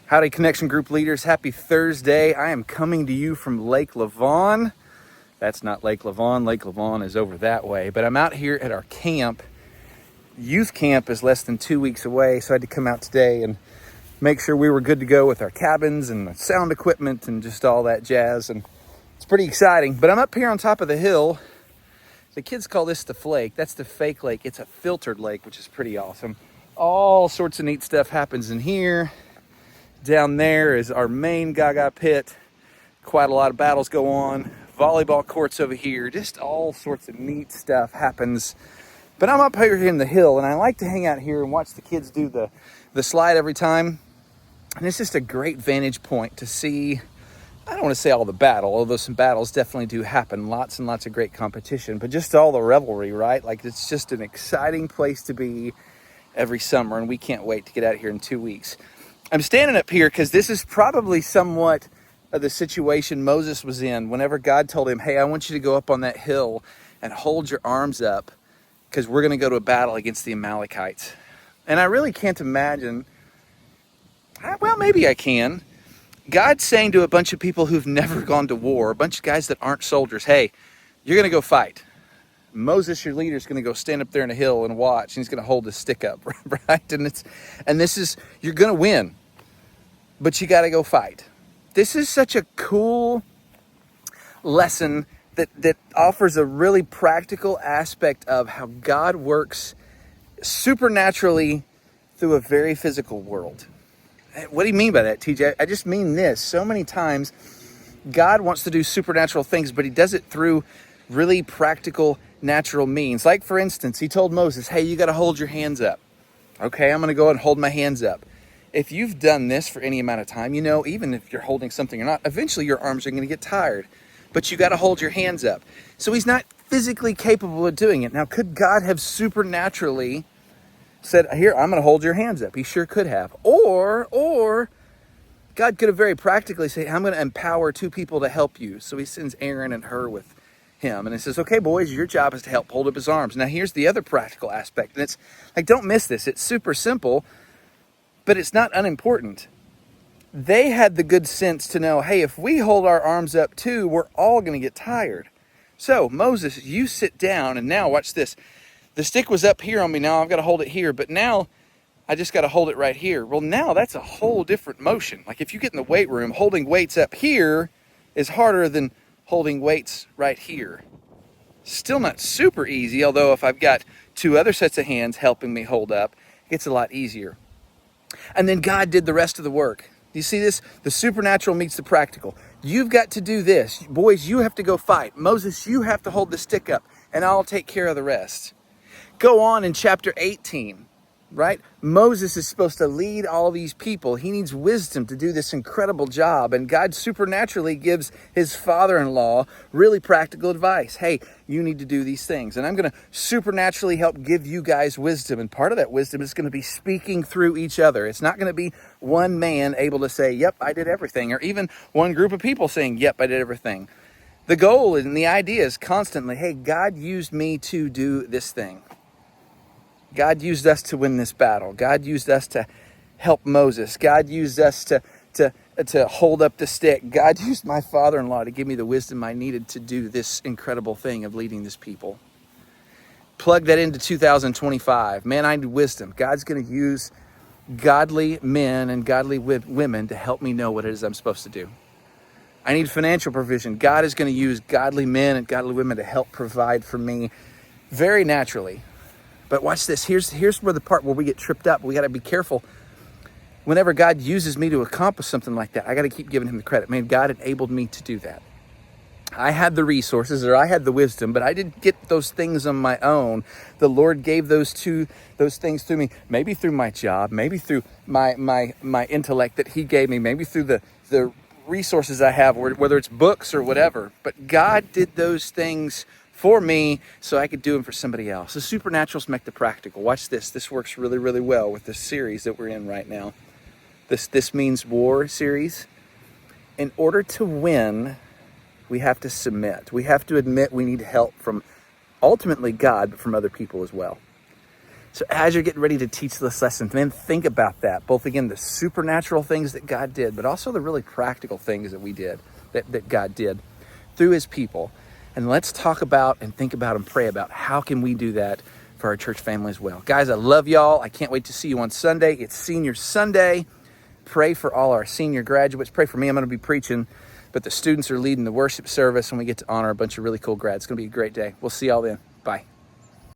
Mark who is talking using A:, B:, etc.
A: Howdy, Connection Group leaders. Happy Thursday. I am coming to you from Lake Lavon. That's not Lake Lavon. Lake Lavon is over that way. But I'm out here at our camp. Youth camp is less than 2 weeks away, so I had to come out today and make sure we were good to go with our cabins and the sound equipment and just all that jazz. And it's pretty exciting. But I'm up here on top of the hill. The kids call this the flake. That's the fake lake. It's a filtered lake, which is pretty awesome. All sorts of neat stuff happens in here. Down there is our main Gaga pit. Quite a lot of battles go on. Volleyball courts over here. Just all sorts of neat stuff happens. But I'm up here in the hill, and I like to hang out here and watch the kids do the slide every time. And it's just a great vantage point to see, I don't want to say all the battle, although some battles definitely do happen. Lots and lots of great competition, but just all the revelry, right? Like, it's just an exciting place to be every summer, and we can't wait to get out here in 2 weeks. I'm standing up here because this is probably somewhat of the situation Moses was in whenever God told him, hey, I want you to go up on that hill and hold your arms up because we're going to go to a battle against the Amalekites. And I really can't imagine, well, maybe I can. God's saying to a bunch of people who've never gone to war, a bunch of guys that aren't soldiers, hey, you're going to go fight. Moses, your leader, is going to go stand up there in a hill and watch, and he's going to hold his stick up, right? And this is, you're going to win, but you got to go fight. This is such a cool lesson that offers a really practical aspect of how God works supernaturally through a very physical world. What do you mean by that, TJ? I just mean this. So many times, God wants to do supernatural things, but he does it through really practical, natural means. Like, for instance, he told Moses, hey, you got to hold your hands up. Okay, I'm going to go and hold my hands up. If you've done this for any amount of time, you know, even if you're holding something or not, eventually your arms are going to get tired. But you got to hold your hands up. So he's not physically capable of doing it. Now, could God have supernaturally said, here, I'm going to hold your hands up? He sure could have. Or God could have very practically said, I'm going to empower two people to help you. So he sends Aaron and Hur with him. And he says, okay, boys, your job is to help hold up his arms. Now, here's the other practical aspect. And it's like, don't miss this. It's super simple, but it's not unimportant. They had the good sense to know, hey, if we hold our arms up too, we're all going to get tired. So, Moses, you sit down, and now watch this. The stick was up here on me. Now I've got to hold it here, but now I just got to hold it right here. Well, now that's a whole different motion. Like, if you get in the weight room, holding weights up here is harder than holding weights right here. Still not super easy, although if I've got two other sets of hands helping me hold up, it's a lot easier. And then God did the rest of the work. Do you see this? The supernatural meets the practical. You've got to do this. Boys, you have to go fight. Moses, you have to hold the stick up, and I'll take care of the rest. Go on in chapter 18, right? Moses is supposed to lead all these people. He needs wisdom to do this incredible job. And God supernaturally gives his father-in-law really practical advice. Hey, you need to do these things. And I'm going to supernaturally help give you guys wisdom. And part of that wisdom is going to be speaking through each other. It's not going to be one man able to say, yep, I did everything. Or even one group of people saying, yep, I did everything. The goal and the idea is constantly, hey, God used me to do this thing. God used us to win this battle. God used us to help Moses. God used us to hold up the stick. God used my father-in-law to give me the wisdom I needed to do this incredible thing of leading this people. Plug that into 2025. Man, I need wisdom. God's going to use godly men and godly women to help me know what it is I'm supposed to do. I need financial provision. God is going to use godly men and godly women to help provide for me very naturally. But watch this. Here's where the part where we get tripped up. We got to be careful. Whenever God uses me to accomplish something like that, I got to keep giving him the credit. Man, God enabled me to do that. I had the resources, or I had the wisdom, but I didn't get those things on my own. The Lord gave those things through me, maybe through my job, maybe through my intellect that he gave me, maybe through the resources I have, whether it's books or whatever. But God did those things for me so I could do them for somebody else. The supernaturals make the practical. Watch this. This works really, really well with this series that we're in right now. This Means War series. In order to win, we have to submit. We have to admit we need help from ultimately God, but from other people as well. So as you're getting ready to teach this lesson, then think about that. Both, again, the supernatural things that God did, but also the really practical things that we did, that God did through his people. And let's talk about and think about and pray about how can we do that for our church family as well. Guys, I love y'all. I can't wait to see you on Sunday. It's Senior Sunday. Pray for all our senior graduates. Pray for me. I'm going to be preaching, but the students are leading the worship service, and we get to honor a bunch of really cool grads. It's going to be a great day. We'll see y'all then. Bye.